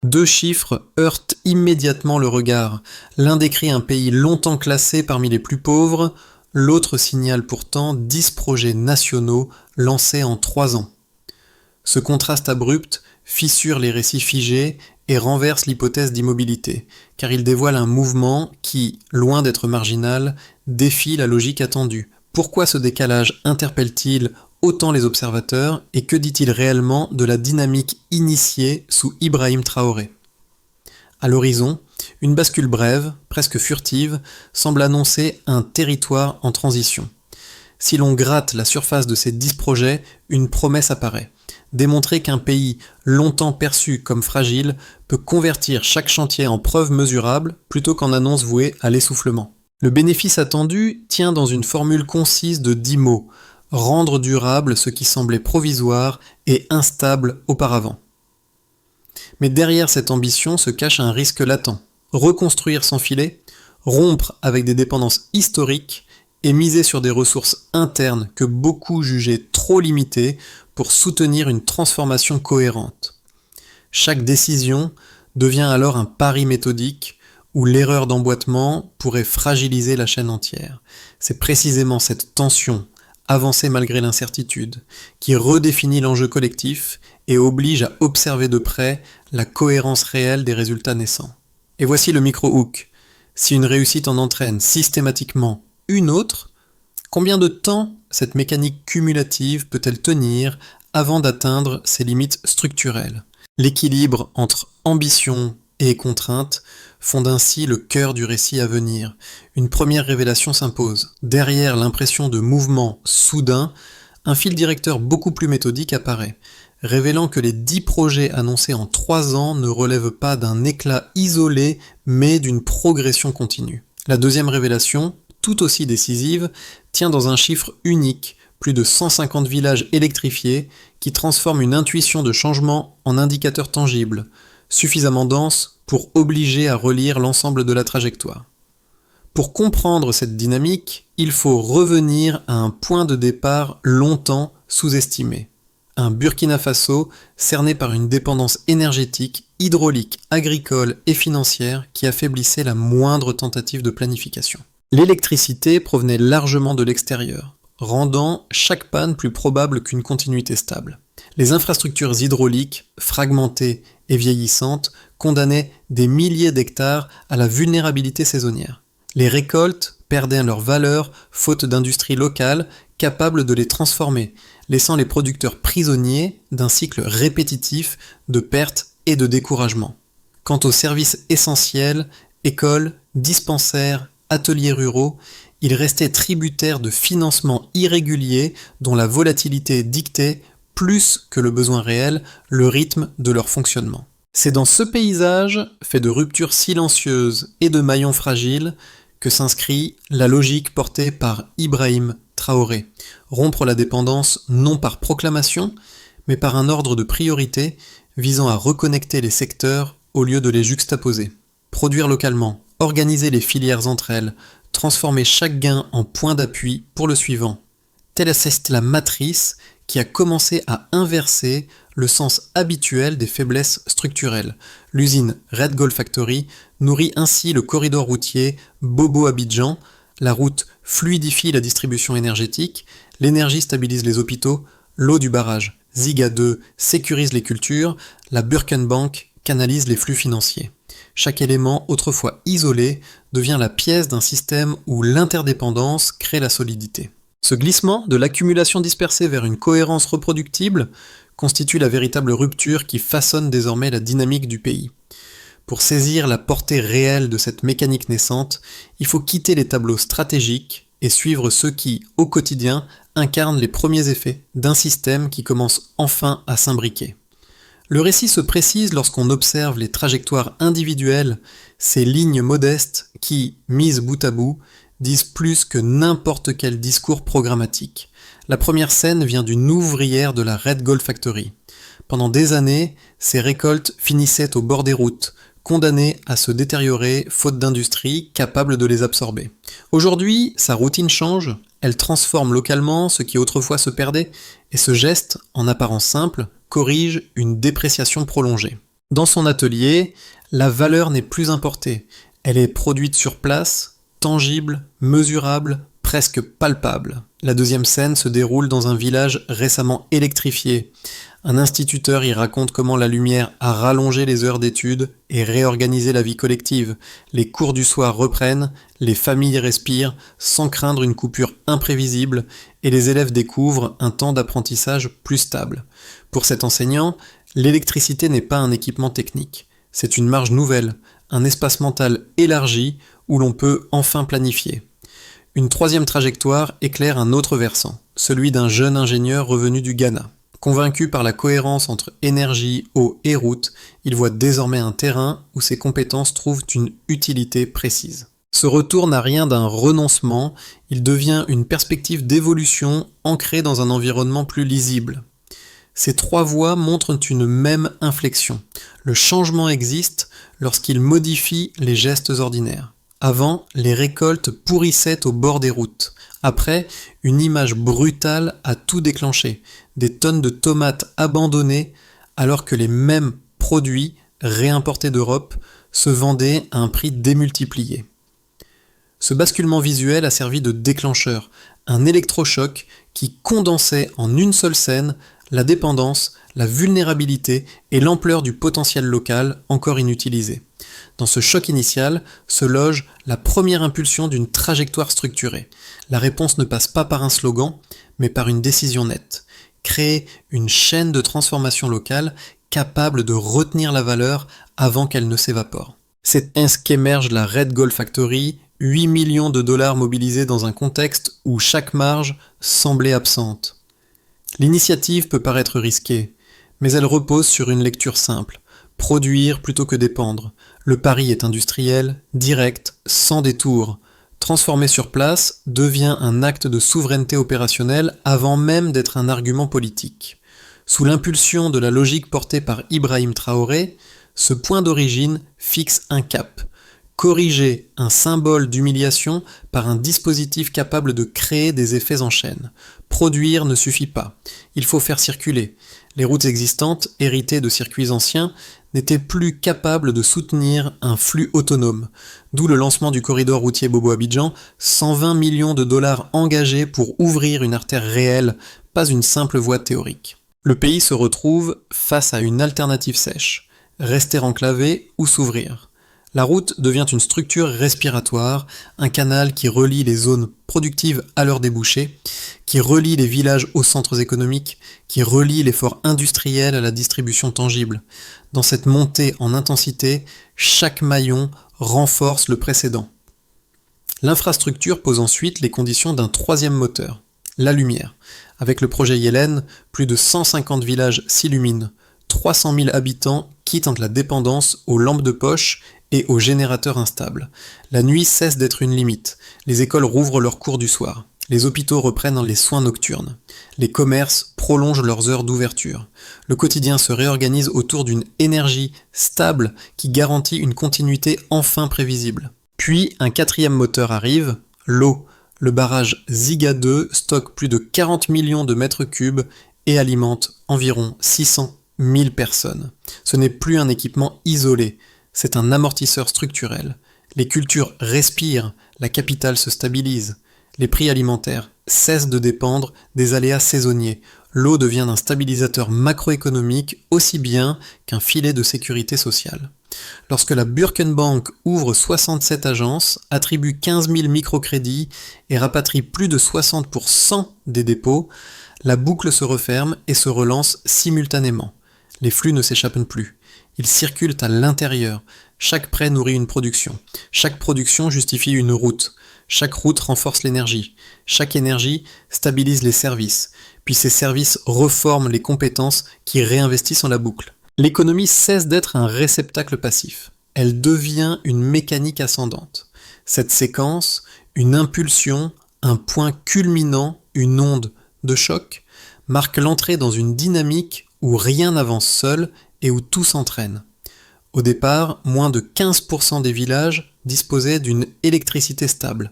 Deux chiffres heurtent immédiatement le regard. L'un décrit un pays longtemps classé parmi les plus pauvres, l'autre signale pourtant 10 projets nationaux lancés en 3 ans. Ce contraste abrupt fissure les récits figés et renverse l'hypothèse d'immobilité, car il dévoile un mouvement qui, loin d'être marginal, défie la logique attendue. Pourquoi ce décalage interpelle-t-il autant les observateurs et que dit-il réellement de la dynamique initiée sous Ibrahim Traoré ? À l'horizon, une bascule brève, presque furtive, semble annoncer un territoire en transition. Si l'on gratte la surface de ces 10 projets, une promesse apparaît. Démontrer qu'un pays longtemps perçu comme fragile peut convertir chaque chantier en preuve mesurable plutôt qu'en annonce vouée à l'essoufflement. Le bénéfice attendu tient dans une formule concise de 10 mots: rendre durable ce qui semblait provisoire et instable auparavant. Mais derrière cette ambition se cache un risque latent. Reconstruire sans filet, rompre avec des dépendances historiques et miser sur des ressources internes que beaucoup jugeaient trop limitées pour soutenir une transformation cohérente. Chaque décision devient alors un pari méthodique où l'erreur d'emboîtement pourrait fragiliser la chaîne entière. C'est précisément cette tension, avancée malgré l'incertitude, qui redéfinit l'enjeu collectif et oblige à observer de près la cohérence réelle des résultats naissants. Et voici le micro-hook. Si une réussite en entraîne systématiquement une autre, combien de temps cette mécanique cumulative peut-elle tenir avant d'atteindre ses limites structurelles ? L'équilibre entre ambition et contrainte fonde ainsi le cœur du récit à venir. Une première révélation s'impose. Derrière l'impression de mouvement soudain, un fil directeur beaucoup plus méthodique apparaît, révélant que les 10 projets annoncés en 3 ans ne relèvent pas d'un éclat isolé, mais d'une progression continue. La deuxième révélation, tout aussi décisive, tient dans un chiffre unique, plus de 150 villages électrifiés qui transforment une intuition de changement en indicateur tangible, suffisamment dense pour obliger à relire l'ensemble de la trajectoire. Pour comprendre cette dynamique, il faut revenir à un point de départ longtemps sous-estimé. Un Burkina Faso cerné par une dépendance énergétique, hydraulique, agricole et financière qui affaiblissait la moindre tentative de planification. L'électricité provenait largement de l'extérieur, rendant chaque panne plus probable qu'une continuité stable. Les infrastructures hydrauliques, fragmentées et vieillissantes, condamnaient des milliers d'hectares à la vulnérabilité saisonnière. Les récoltes perdaient leur valeur faute d'industries locales capables de les transformer, laissant les producteurs prisonniers d'un cycle répétitif de pertes et de découragement. Quant aux services essentiels, écoles, dispensaires, ateliers ruraux, ils restaient tributaires de financements irréguliers dont la volatilité dictait, plus que le besoin réel, le rythme de leur fonctionnement. C'est dans ce paysage, fait de ruptures silencieuses et de maillons fragiles, que s'inscrit la logique portée par Ibrahim Traoré. Rompre la dépendance non par proclamation, mais par un ordre de priorité visant à reconnecter les secteurs au lieu de les juxtaposer. Produire localement, organiser les filières entre elles, transformer chaque gain en point d'appui pour le suivant. Telle est la matrice qui a commencé à inverser le sens habituel des faiblesses structurelles. L'usine Red Gold Factory nourrit ainsi le corridor routier Bobo-Abidjan, la route fluidifie la distribution énergétique, l'énergie stabilise les hôpitaux, l'eau du barrage Ziga 2 sécurise les cultures, la Burkenbank canalise les flux financiers. Chaque élément, autrefois isolé, devient la pièce d'un système où l'interdépendance crée la solidité. Ce glissement de l'accumulation dispersée vers une cohérence reproductible constitue la véritable rupture qui façonne désormais la dynamique du pays. Pour saisir la portée réelle de cette mécanique naissante, il faut quitter les tableaux stratégiques et suivre ceux qui, au quotidien, incarnent les premiers effets d'un système qui commence enfin à s'imbriquer. Le récit se précise lorsqu'on observe les trajectoires individuelles, ces lignes modestes qui, mises bout à bout, disent plus que n'importe quel discours programmatique. La première scène vient d'une ouvrière de la Red Gold Factory. Pendant des années, ses récoltes finissaient au bord des routes, condamnées à se détériorer faute d'industrie capable de les absorber. Aujourd'hui, sa routine change, elle transforme localement ce qui autrefois se perdait, et ce geste, en apparence simple, corrige une dépréciation prolongée. Dans son atelier, la valeur n'est plus importée. Elle est produite sur place, tangible, mesurable, presque palpable. La deuxième scène se déroule dans un village récemment électrifié. Un instituteur y raconte comment la lumière a rallongé les heures d'études et réorganisé la vie collective. Les cours du soir reprennent, les familles respirent sans craindre une coupure imprévisible et les élèves découvrent un temps d'apprentissage plus stable. Pour cet enseignant, l'électricité n'est pas un équipement technique. C'est une marge nouvelle, un espace mental élargi où l'on peut enfin planifier. Une troisième trajectoire éclaire un autre versant, celui d'un jeune ingénieur revenu du Ghana. Convaincu par la cohérence entre énergie, eau et route, il voit désormais un terrain où ses compétences trouvent une utilité précise. Ce retour n'a rien d'un renoncement, il devient une perspective d'évolution ancrée dans un environnement plus lisible. Ces trois voies montrent une même inflexion. Le changement existe lorsqu'il modifie les gestes ordinaires. Avant, les récoltes pourrissaient au bord des routes. Après, une image brutale a tout déclenché. Des tonnes de tomates abandonnées alors que les mêmes produits réimportés d'Europe se vendaient à un prix démultiplié. Ce basculement visuel a servi de déclencheur, un électrochoc qui condensait en une seule scène la dépendance, la vulnérabilité et l'ampleur du potentiel local encore inutilisé. Dans ce choc initial se loge la première impulsion d'une trajectoire structurée. La réponse ne passe pas par un slogan, mais par une décision nette. Créer une chaîne de transformation locale capable de retenir la valeur avant qu'elle ne s'évapore. C'est ainsi qu'émerge la Red Gold Factory, 8 millions de dollars mobilisés dans un contexte où chaque marge semblait absente. L'initiative peut paraître risquée, mais elle repose sur une lecture simple. Produire plutôt que dépendre. Le pari est industriel, direct, sans détour. Transformer sur place devient un acte de souveraineté opérationnelle avant même d'être un argument politique. Sous l'impulsion de la logique portée par Ibrahim Traoré, ce point d'origine fixe un cap. Corriger un symbole d'humiliation par un dispositif capable de créer des effets en chaîne. Produire ne suffit pas. Il faut faire circuler. Les routes existantes, héritées de circuits anciens, n'étaient plus capables de soutenir un flux autonome. D'où le lancement du corridor routier Bobo-Abidjan, 120 millions de dollars engagés pour ouvrir une artère réelle, pas une simple voie théorique. Le pays se retrouve face à une alternative sèche. Rester enclavé ou s'ouvrir. La route devient une structure respiratoire, un canal qui relie les zones productives à leurs débouchés, qui relie les villages aux centres économiques, qui relie l'effort industriel à la distribution tangible. Dans cette montée en intensité, chaque maillon renforce le précédent. L'infrastructure pose ensuite les conditions d'un troisième moteur, la lumière. Avec le projet Yellen, plus de 150 villages s'illuminent. 300 000 habitants quittent la dépendance aux lampes de poche et aux générateurs instables. La nuit cesse d'être une limite. Les écoles rouvrent leurs cours du soir. Les hôpitaux reprennent les soins nocturnes. Les commerces prolongent leurs heures d'ouverture. Le quotidien se réorganise autour d'une énergie stable qui garantit une continuité enfin prévisible. Puis un quatrième moteur arrive, l'eau. Le barrage Ziga 2 stocke plus de 40 millions de mètres cubes et alimente environ 600 000 personnes. Ce n'est plus un équipement isolé, c'est un amortisseur structurel. Les cultures respirent, la capitale se stabilise. Les prix alimentaires cessent de dépendre des aléas saisonniers. L'eau devient un stabilisateur macroéconomique aussi bien qu'un filet de sécurité sociale. Lorsque la Birkenbank ouvre 67 agences, attribue 15 000 microcrédits et rapatrie plus de 60% des dépôts, la boucle se referme et se relance simultanément. Les flux ne s'échappent plus. Ils circulent à l'intérieur. Chaque prêt nourrit une production. Chaque production justifie une route. Chaque route renforce l'énergie. Chaque énergie stabilise les services. Puis ces services reforment les compétences qui réinvestissent en la boucle. L'économie cesse d'être un réceptacle passif. Elle devient une mécanique ascendante. Cette séquence, une impulsion, un point culminant, une onde de choc, marque l'entrée dans une dynamique où rien n'avance seul et où tout s'entraîne. Au départ, moins de 15% des villages disposaient d'une électricité stable.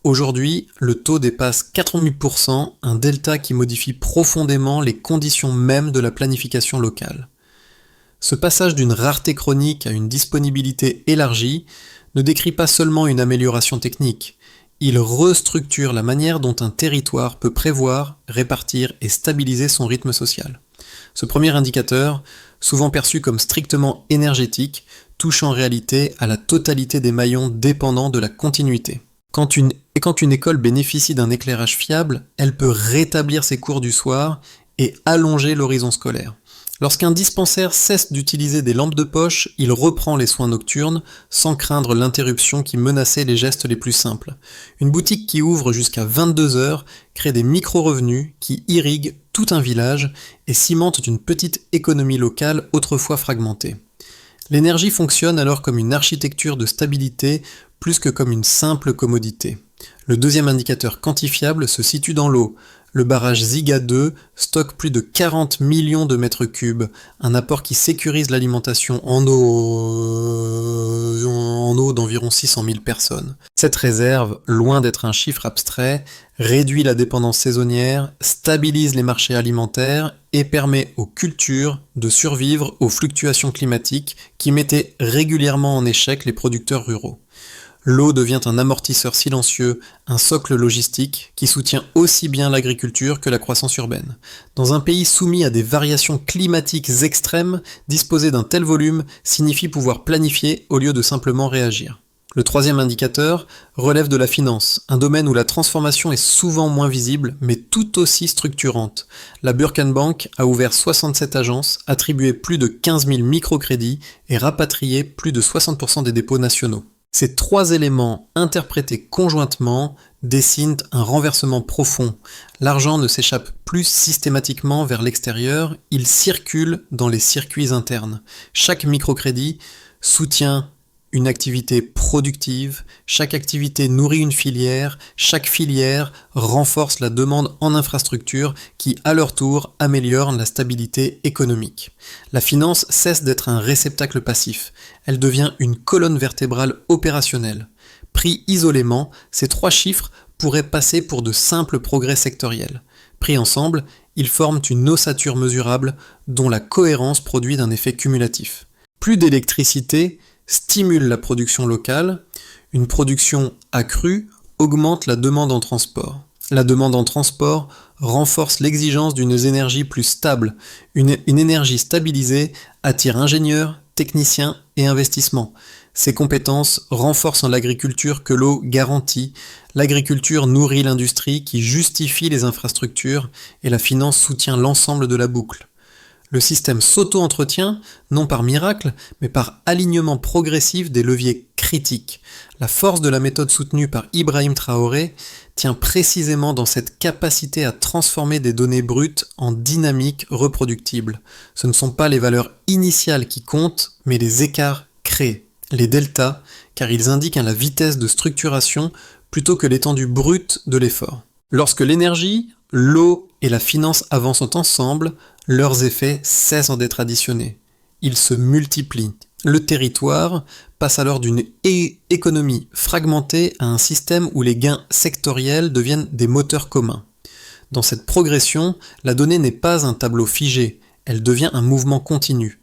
Aujourd'hui, le taux dépasse 80%, un delta qui modifie profondément les conditions mêmes de la planification locale. Ce passage d'une rareté chronique à une disponibilité élargie ne décrit pas seulement une amélioration technique, il restructure la manière dont un territoire peut prévoir, répartir et stabiliser son rythme social. Ce premier indicateur, souvent perçu comme strictement énergétique, touche en réalité à la totalité des maillons dépendants de la continuité. Quand une école bénéficie d'un éclairage fiable, elle peut rétablir ses cours du soir et allonger l'horizon scolaire. Lorsqu'un dispensaire cesse d'utiliser des lampes de poche, il reprend les soins nocturnes sans craindre l'interruption qui menaçait les gestes les plus simples. Une boutique qui ouvre jusqu'à 22 heures crée des micro-revenus qui irriguent tout un village et cimentent une petite économie locale autrefois fragmentée. L'énergie fonctionne alors comme une architecture de stabilité plus que comme une simple commodité. Le deuxième indicateur quantifiable se situe dans l'eau. Le barrage Ziga 2 stocke plus de 40 millions de mètres cubes, un apport qui sécurise l'alimentation en eau d'environ 600 000 personnes. Cette réserve, loin d'être un chiffre abstrait, réduit la dépendance saisonnière, stabilise les marchés alimentaires et permet aux cultures de survivre aux fluctuations climatiques qui mettaient régulièrement en échec les producteurs ruraux. L'eau devient un amortisseur silencieux, un socle logistique qui soutient aussi bien l'agriculture que la croissance urbaine. Dans un pays soumis à des variations climatiques extrêmes, disposer d'un tel volume signifie pouvoir planifier au lieu de simplement réagir. Le troisième indicateur relève de la finance, un domaine où la transformation est souvent moins visible, mais tout aussi structurante. La Burkenbank a ouvert 67 agences, attribué plus de 15 000 microcrédits et rapatrié plus de 60% des dépôts nationaux. Ces trois éléments interprétés conjointement dessinent un renversement profond. L'argent ne s'échappe plus systématiquement vers l'extérieur, il circule dans les circuits internes. Chaque microcrédit soutient une activité productive, chaque activité nourrit une filière, chaque filière renforce la demande en infrastructures qui, à leur tour, améliorent la stabilité économique. La finance cesse d'être un réceptacle passif, elle devient une colonne vertébrale opérationnelle. Pris isolément, ces trois chiffres pourraient passer pour de simples progrès sectoriels. Pris ensemble, ils forment une ossature mesurable dont la cohérence produit un effet cumulatif. Plus d'électricité stimule la production locale, une production accrue augmente la demande en transport. La demande en transport renforce l'exigence d'une énergie plus stable. Une énergie stabilisée attire ingénieurs, techniciens et investissements. Ces compétences renforcent en l'agriculture que l'eau garantit. L'agriculture nourrit l'industrie qui justifie les infrastructures et la finance soutient l'ensemble de la boucle. Le système s'auto-entretient, non par miracle, mais par alignement progressif des leviers critiques. La force de la méthode soutenue par Ibrahim Traoré tient précisément dans cette capacité à transformer des données brutes en dynamiques reproductibles. Ce ne sont pas les valeurs initiales qui comptent, mais les écarts créés, les deltas, car ils indiquent la vitesse de structuration plutôt que l'étendue brute de l'effort. Lorsque l'énergie, l'eau et la finance avancent ensemble, leurs effets cessent d'être additionnés. Ils se multiplient. Le territoire passe alors d'une économie fragmentée à un système où les gains sectoriels deviennent des moteurs communs. Dans cette progression, la donnée n'est pas un tableau figé, elle devient un mouvement continu.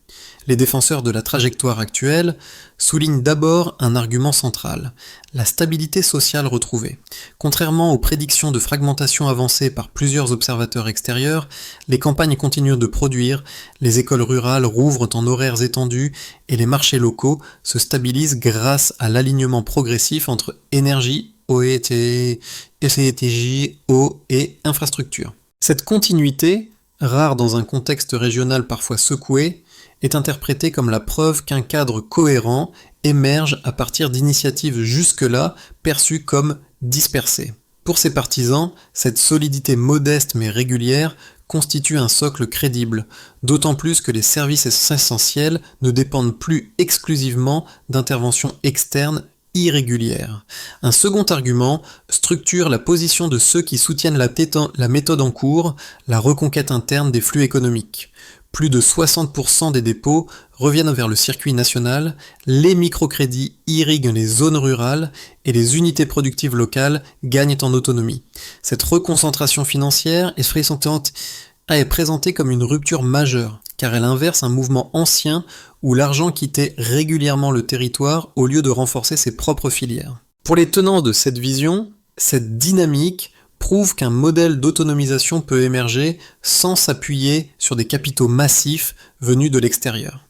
Les défenseurs de la trajectoire actuelle soulignent d'abord un argument central, la stabilité sociale retrouvée. Contrairement aux prédictions de fragmentation avancées par plusieurs observateurs extérieurs, les campagnes continuent de produire, les écoles rurales rouvrent en horaires étendus et les marchés locaux se stabilisent grâce à l'alignement progressif entre énergie, eau et infrastructure. Cette continuité, rare dans un contexte régional parfois secoué, est interprétée comme la preuve qu'un cadre cohérent émerge à partir d'initiatives jusque-là perçues comme dispersées. Pour ses partisans, cette solidité modeste mais régulière constitue un socle crédible, d'autant plus que les services essentiels ne dépendent plus exclusivement d'interventions externes irrégulières. Un second argument structure la position de ceux qui soutiennent la méthode en cours, la reconquête interne des flux économiques. Plus de 60% des dépôts reviennent vers le circuit national, les microcrédits irriguent les zones rurales et les unités productives locales gagnent en autonomie. Cette reconcentration financière est présentée comme une rupture majeure. car elle inverse un mouvement ancien où l'argent quittait régulièrement le territoire au lieu de renforcer ses propres filières. Pour les tenants de cette vision, cette dynamique prouve qu'un modèle d'autonomisation peut émerger sans s'appuyer sur des capitaux massifs venus de l'extérieur.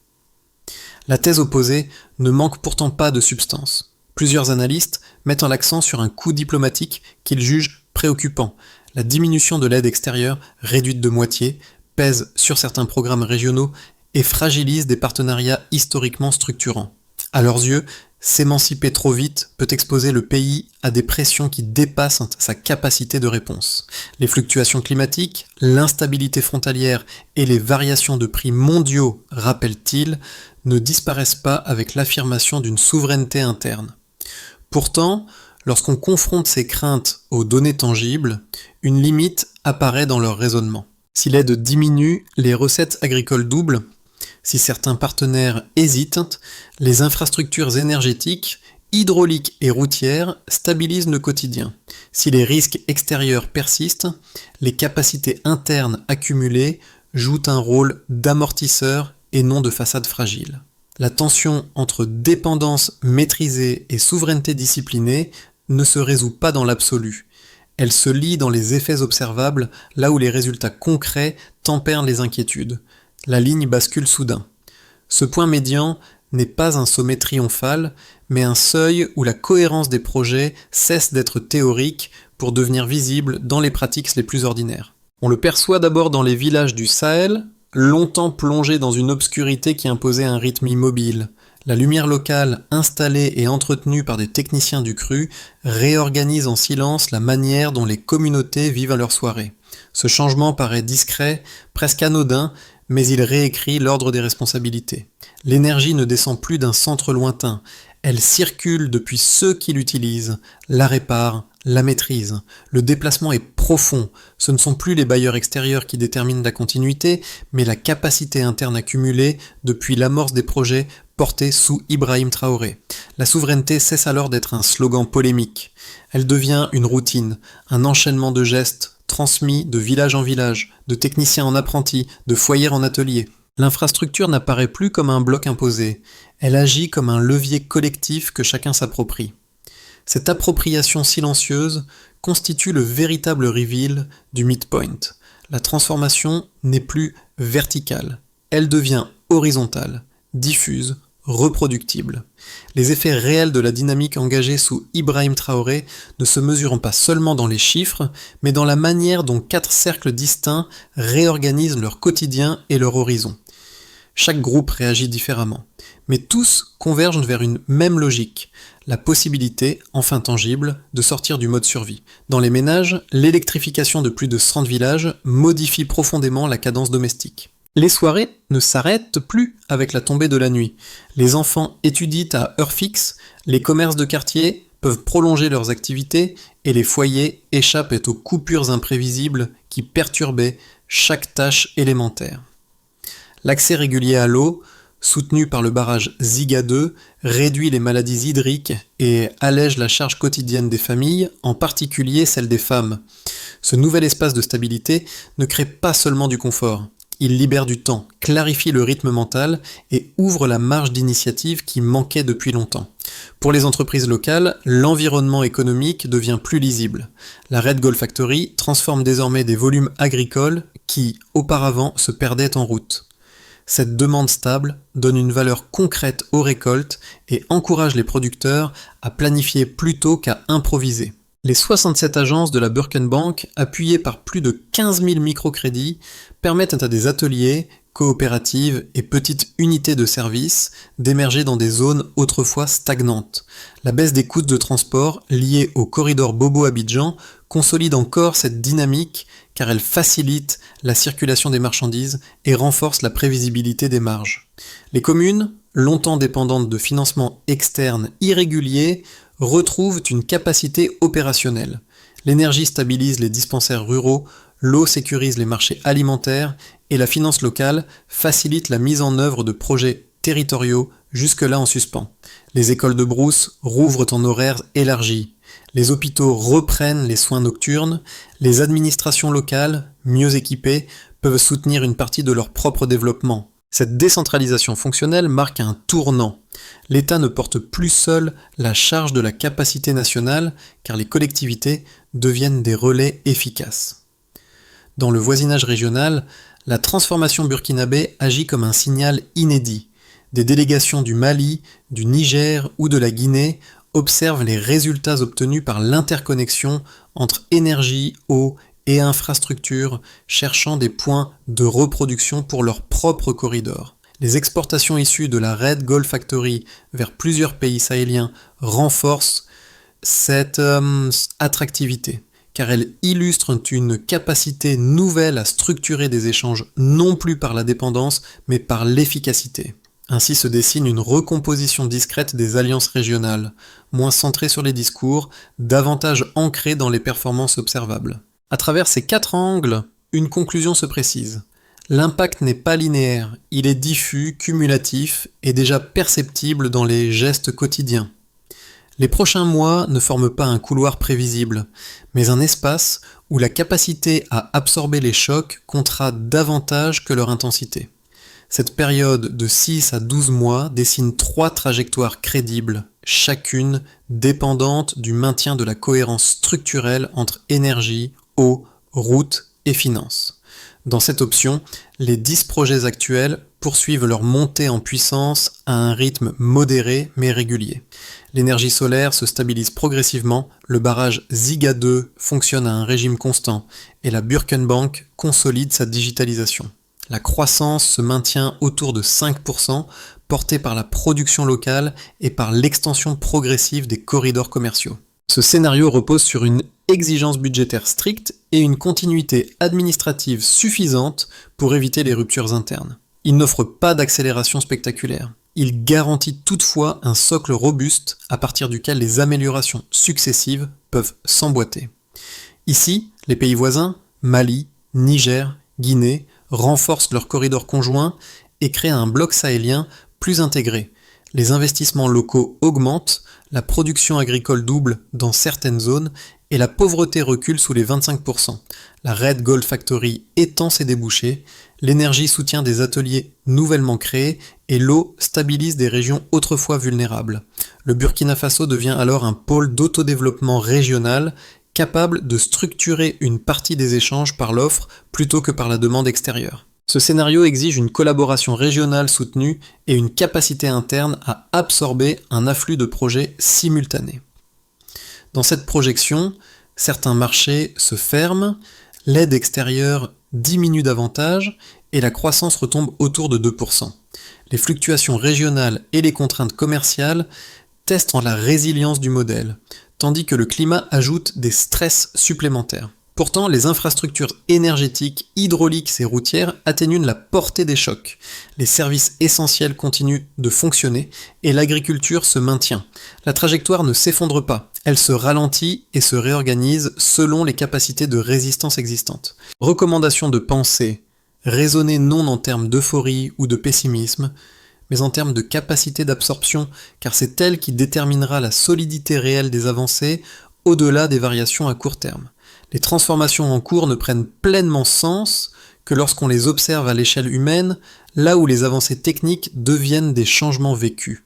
La thèse opposée ne manque pourtant pas de substance. Plusieurs analystes mettent l'accent sur un coût diplomatique qu'ils jugent préoccupant. La diminution de l'aide extérieure, réduite de moitié, pèse sur certains programmes régionaux et fragilise des partenariats historiquement structurants. À leurs yeux, s'émanciper trop vite peut exposer le pays à des pressions qui dépassent sa capacité de réponse. Les fluctuations climatiques, l'instabilité frontalière et les variations de prix mondiaux, rappellent-ils, ne disparaissent pas avec l'affirmation d'une souveraineté interne. Pourtant, lorsqu'on confronte ces craintes aux données tangibles, une limite apparaît dans leur raisonnement. Si l'aide diminue, les recettes agricoles doublent. Si certains partenaires hésitent, les infrastructures énergétiques, hydrauliques et routières stabilisent le quotidien. Si les risques extérieurs persistent, les capacités internes accumulées jouent un rôle d'amortisseur et non de façade fragile. La tension entre dépendance maîtrisée et souveraineté disciplinée ne se résout pas dans l'absolu. Elle se lie dans les effets observables, là où les résultats concrets tempèrent les inquiétudes. La ligne bascule soudain. Ce point médian n'est pas un sommet triomphal, mais un seuil où la cohérence des projets cesse d'être théorique pour devenir visible dans les pratiques les plus ordinaires. On le perçoit d'abord dans les villages du Sahel, longtemps plongés dans une obscurité qui imposait un rythme immobile. La lumière locale, installée et entretenue par des techniciens du cru, réorganise en silence la manière dont les communautés vivent à leurs soirées. Ce changement paraît discret, presque anodin, mais il réécrit l'ordre des responsabilités. L'énergie ne descend plus d'un centre lointain, elle circule depuis ceux qui l'utilisent, la réparent, la maîtrisent. Le déplacement est profond, ce ne sont plus les bailleurs extérieurs qui déterminent la continuité, mais la capacité interne accumulée depuis l'amorce des projets portés sous Ibrahim Traoré. La souveraineté cesse alors d'être un slogan polémique. Elle devient une routine, un enchaînement de gestes, transmis de village en village, de techniciens en apprentis, de foyers en ateliers. L'infrastructure n'apparaît plus comme un bloc imposé, elle agit comme un levier collectif que chacun s'approprie. Cette appropriation silencieuse constitue le véritable reveal du midpoint. La transformation n'est plus verticale, elle devient horizontale, diffuse, reproductible. Les effets réels de la dynamique engagée sous Ibrahim Traoré ne se mesurent pas seulement dans les chiffres, mais dans la manière dont 4 cercles distincts réorganisent leur quotidien et leur horizon. Chaque groupe réagit différemment, mais tous convergent vers une même logique, la possibilité, enfin tangible, de sortir du mode survie. Dans les ménages, l'électrification de plus de 100 villages modifie profondément la cadence domestique. Les soirées ne s'arrêtent plus avec la tombée de la nuit. Les enfants étudient à heure fixe, les commerces de quartier peuvent prolonger leurs activités et les foyers échappent aux coupures imprévisibles qui perturbaient chaque tâche élémentaire. L'accès régulier à l'eau, soutenu par le barrage Ziga 2, réduit les maladies hydriques et allège la charge quotidienne des familles, en particulier celle des femmes. Ce nouvel espace de stabilité ne crée pas seulement du confort. Il libère du temps, clarifie le rythme mental et ouvre la marge d'initiative qui manquait depuis longtemps. Pour les entreprises locales, l'environnement économique devient plus lisible. La Red Gold Factory transforme désormais des volumes agricoles qui, auparavant, se perdaient en route. Cette demande stable donne une valeur concrète aux récoltes et encourage les producteurs à planifier plutôt qu'à improviser. Les 67 agences de la Birkenbank, appuyées par plus de 15 000 microcrédits, permettent à des ateliers, coopératives et petites unités de service d'émerger dans des zones autrefois stagnantes. La baisse des coûts de transport liés au corridor Bobo-Abidjan consolide encore cette dynamique car elle facilite la circulation des marchandises et renforce la prévisibilité des marges. Les communes, longtemps dépendantes de financements externes irréguliers, retrouvent une capacité opérationnelle. L'énergie stabilise les dispensaires ruraux, l'eau sécurise les marchés alimentaires et la finance locale facilite la mise en œuvre de projets territoriaux jusque-là en suspens. Les écoles de brousse rouvrent en horaires élargis. Les hôpitaux reprennent les soins nocturnes. Les administrations locales, mieux équipées, peuvent soutenir une partie de leur propre développement. Cette décentralisation fonctionnelle marque un tournant. L'État ne porte plus seul la charge de la capacité nationale, car les collectivités deviennent des relais efficaces. Dans le voisinage régional, la transformation burkinabé agit comme un signal inédit. Des délégations du Mali, du Niger ou de la Guinée observent les résultats obtenus par l'interconnexion entre énergie, eau et infrastructures, cherchant des points de reproduction pour leur propre corridor. Les exportations issues de la Red Gold Factory vers plusieurs pays sahéliens renforcent cette attractivité, car elles illustrent une capacité nouvelle à structurer des échanges non plus par la dépendance, mais par l'efficacité. Ainsi se dessine une recomposition discrète des alliances régionales, moins centrée sur les discours, davantage ancrée dans les performances observables. À travers ces 4 angles, une conclusion se précise. L'impact n'est pas linéaire, il est diffus, cumulatif et déjà perceptible dans les gestes quotidiens. Les prochains mois ne forment pas un couloir prévisible, mais un espace où la capacité à absorber les chocs comptera davantage que leur intensité. Cette période de 6 à 12 mois dessine 3 trajectoires crédibles, chacune dépendante du maintien de la cohérence structurelle entre énergie, eau, route et finances. Dans cette option, les 10 projets actuels poursuivent leur montée en puissance à un rythme modéré mais régulier. L'énergie solaire se stabilise progressivement, le barrage Ziga 2 fonctionne à un régime constant et la Burkenbank consolide sa digitalisation. La croissance se maintient autour de 5%, portée par la production locale et par l'extension progressive des corridors commerciaux. Ce scénario repose sur une exigence budgétaire stricte et une continuité administrative suffisante pour éviter les ruptures internes. Il n'offre pas d'accélération spectaculaire. Il garantit toutefois un socle robuste à partir duquel les améliorations successives peuvent s'emboîter. Ici, les pays voisins, Mali, Niger, Guinée, renforcent leurs corridors conjoints et créent un bloc sahélien plus intégré. Les investissements locaux augmentent, la production agricole double dans certaines zones et la pauvreté recule sous les 25%. La Red Gold Factory étend ses débouchés, l'énergie soutient des ateliers nouvellement créés et l'eau stabilise des régions autrefois vulnérables. Le Burkina Faso devient alors un pôle d'autodéveloppement régional capable de structurer une partie des échanges par l'offre plutôt que par la demande extérieure. Ce scénario exige une collaboration régionale soutenue et une capacité interne à absorber un afflux de projets simultanés. Dans cette projection, certains marchés se ferment, l'aide extérieure diminue davantage et la croissance retombe autour de 2%. Les fluctuations régionales et les contraintes commerciales testent la résilience du modèle, tandis que le climat ajoute des stress supplémentaires. Pourtant, les infrastructures énergétiques, hydrauliques et routières atténuent la portée des chocs. Les services essentiels continuent de fonctionner et l'agriculture se maintient. La trajectoire ne s'effondre pas, elle se ralentit et se réorganise selon les capacités de résistance existantes. Recommandation de pensée, raisonner non en termes d'euphorie ou de pessimisme, mais en termes de capacité d'absorption, car c'est elle qui déterminera la solidité réelle des avancées au-delà des variations à court terme. Les transformations en cours ne prennent pleinement sens que lorsqu'on les observe à l'échelle humaine, là où les avancées techniques deviennent des changements vécus.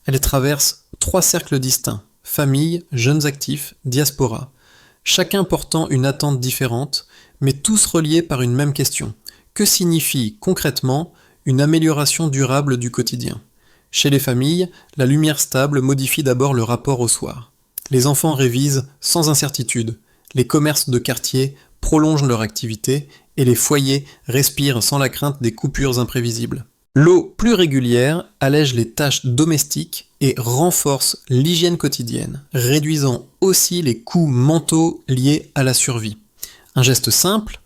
Elles traversent 3 cercles distincts, famille, jeunes actifs, diaspora, chacun portant une attente différente, mais tous reliés par une même question. Que signifie concrètement une amélioration durable du quotidien? Chez les familles, la lumière stable modifie d'abord le rapport au soir. Les enfants révisent sans incertitude. Les commerces de quartier prolongent leur activité et les foyers respirent sans la crainte des coupures imprévisibles. L'eau plus régulière allège les tâches domestiques et renforce l'hygiène quotidienne, réduisant aussi les coûts mentaux liés à la survie. Un geste simple,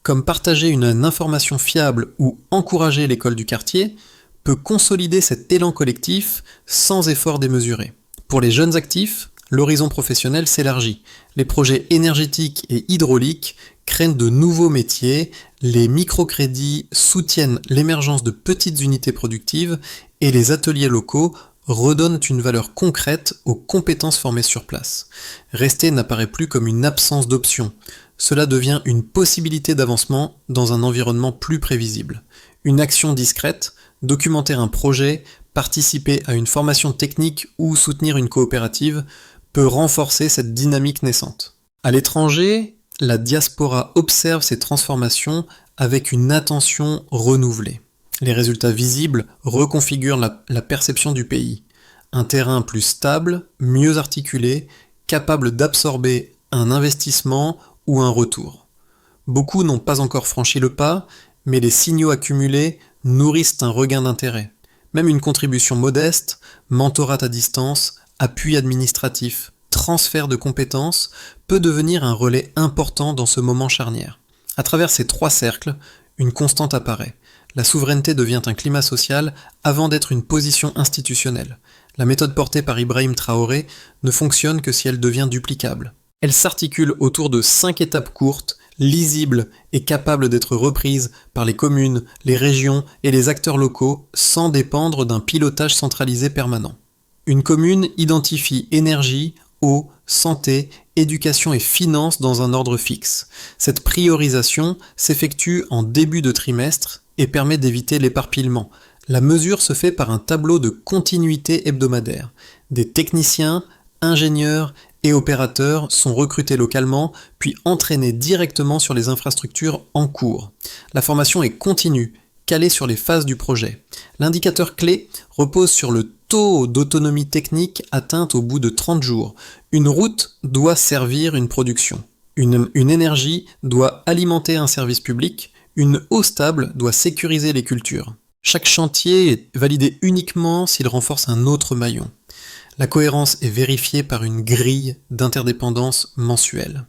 comme partager une information fiable ou encourager l'école du quartier, peut consolider cet élan collectif sans effort démesuré. Pour les jeunes actifs, l'horizon professionnel s'élargit. Les projets énergétiques et hydrauliques créent de nouveaux métiers, les microcrédits soutiennent l'émergence de petites unités productives et les ateliers locaux redonnent une valeur concrète aux compétences formées sur place. Rester n'apparaît plus comme une absence d'option. Cela devient une possibilité d'avancement dans un environnement plus prévisible. Une action discrète, documenter un projet, participer à une formation technique ou soutenir une coopérative peut renforcer cette dynamique naissante. À l'étranger, la diaspora observe ces transformations avec une attention renouvelée. Les résultats visibles reconfigurent la perception du pays. Un terrain plus stable, mieux articulé, capable d'absorber un investissement ou un retour. Beaucoup n'ont pas encore franchi le pas, mais les signaux accumulés nourrissent un regain d'intérêt. Même une contribution modeste, mentorat à distance, appui administratif, transfert de compétences, peut devenir un relais important dans ce moment charnière. À travers ces trois cercles, une constante apparaît. La souveraineté devient un climat social avant d'être une position institutionnelle. La méthode portée par Ibrahim Traoré ne fonctionne que si elle devient duplicable. Elle s'articule autour de 5 étapes courtes, lisibles et capables d'être reprises par les communes, les régions et les acteurs locaux sans dépendre d'un pilotage centralisé permanent. Une commune identifie énergie, eau, santé, éducation et finances dans un ordre fixe. Cette priorisation s'effectue en début de trimestre et permet d'éviter l'éparpillement. La mesure se fait par un tableau de continuité hebdomadaire. Des techniciens, ingénieurs et opérateurs sont recrutés localement, puis entraînés directement sur les infrastructures en cours. La formation est continue, calée sur les phases du projet. L'indicateur clé repose sur le taux d'autonomie technique atteinte au bout de 30 jours. Une route doit servir une production. Une énergie doit alimenter un service public. Une eau stable doit sécuriser les cultures. Chaque chantier est validé uniquement s'il renforce un autre maillon. La cohérence est vérifiée par une grille d'interdépendance mensuelle.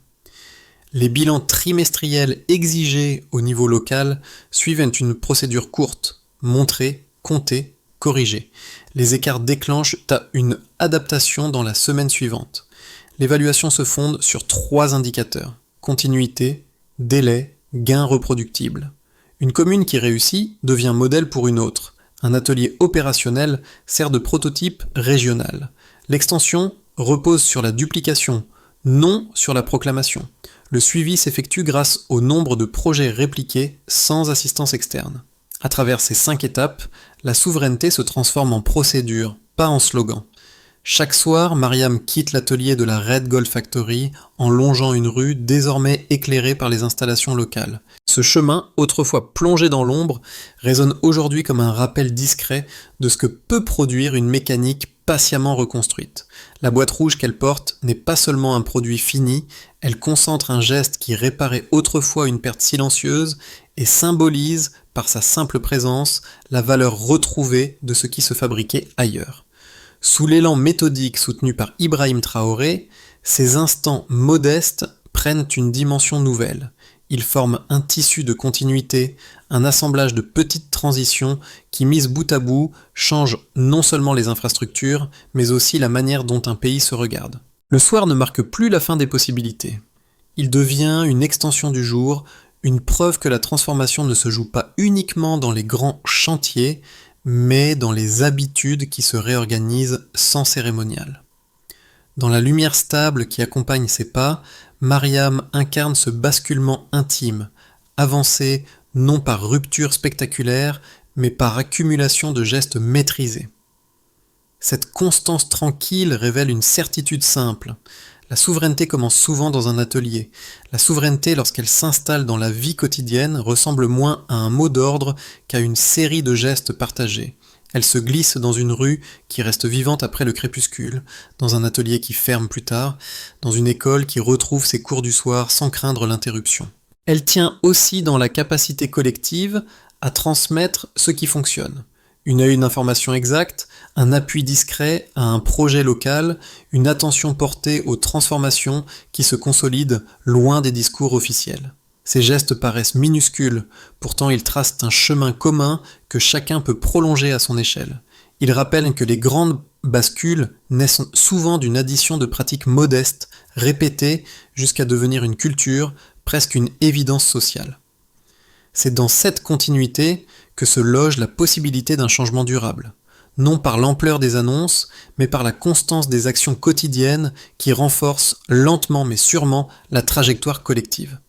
Les bilans trimestriels exigés au niveau local suivent une procédure courte, montrer, compter, corriger. Les écarts déclenchent une adaptation dans la semaine suivante. L'évaluation se fonde sur 3 indicateurs: continuité, délai, gain reproductible. Une commune qui réussit devient modèle pour une autre. Un atelier opérationnel sert de prototype régional. L'extension repose sur la duplication, non sur la proclamation. Le suivi s'effectue grâce au nombre de projets répliqués sans assistance externe. À travers ces 5 étapes, la souveraineté se transforme en procédure, pas en slogan. Chaque soir, Mariam quitte l'atelier de la Red Gold Factory en longeant une rue désormais éclairée par les installations locales. Ce chemin, autrefois plongé dans l'ombre, résonne aujourd'hui comme un rappel discret de ce que peut produire une mécanique patiemment reconstruite. La boîte rouge qu'elle porte n'est pas seulement un produit fini, elle concentre un geste qui réparait autrefois une perte silencieuse et symbolise, par sa simple présence, la valeur retrouvée de ce qui se fabriquait ailleurs. Sous l'élan méthodique soutenu par Ibrahim Traoré, ces instants modestes prennent une dimension nouvelle. Ils forment un tissu de continuité, un assemblage de petites transitions qui, mises bout à bout, changent non seulement les infrastructures, mais aussi la manière dont un pays se regarde. Le soir ne marque plus la fin des possibilités. Il devient une extension du jour, une preuve que la transformation ne se joue pas uniquement dans les grands chantiers, mais dans les habitudes qui se réorganisent sans cérémonial. Dans la lumière stable qui accompagne ses pas, Mariam incarne ce basculement intime, avancé non par rupture spectaculaire, mais par accumulation de gestes maîtrisés. Cette constance tranquille révèle une certitude simple. La souveraineté commence souvent dans un atelier. La souveraineté, lorsqu'elle s'installe dans la vie quotidienne, ressemble moins à un mot d'ordre qu'à une série de gestes partagés. Elle se glisse dans une rue qui reste vivante après le crépuscule, dans un atelier qui ferme plus tard, dans une école qui retrouve ses cours du soir sans craindre l'interruption. Elle tient aussi dans la capacité collective à transmettre ce qui fonctionne. Une information exacte, un appui discret à un projet local, une attention portée aux transformations qui se consolident loin des discours officiels. Ces gestes paraissent minuscules, pourtant ils tracent un chemin commun que chacun peut prolonger à son échelle. Ils rappellent que les grandes bascules naissent souvent d'une addition de pratiques modestes, répétées jusqu'à devenir une culture, presque une évidence sociale. C'est dans cette continuité que se loge la possibilité d'un changement durable. non par l'ampleur des annonces, mais par la constance des actions quotidiennes qui renforcent lentement mais sûrement la trajectoire collective.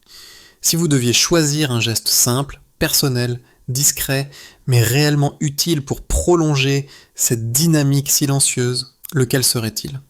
Si vous deviez choisir un geste simple, personnel, discret, mais réellement utile pour prolonger cette dynamique silencieuse, lequel serait-il ?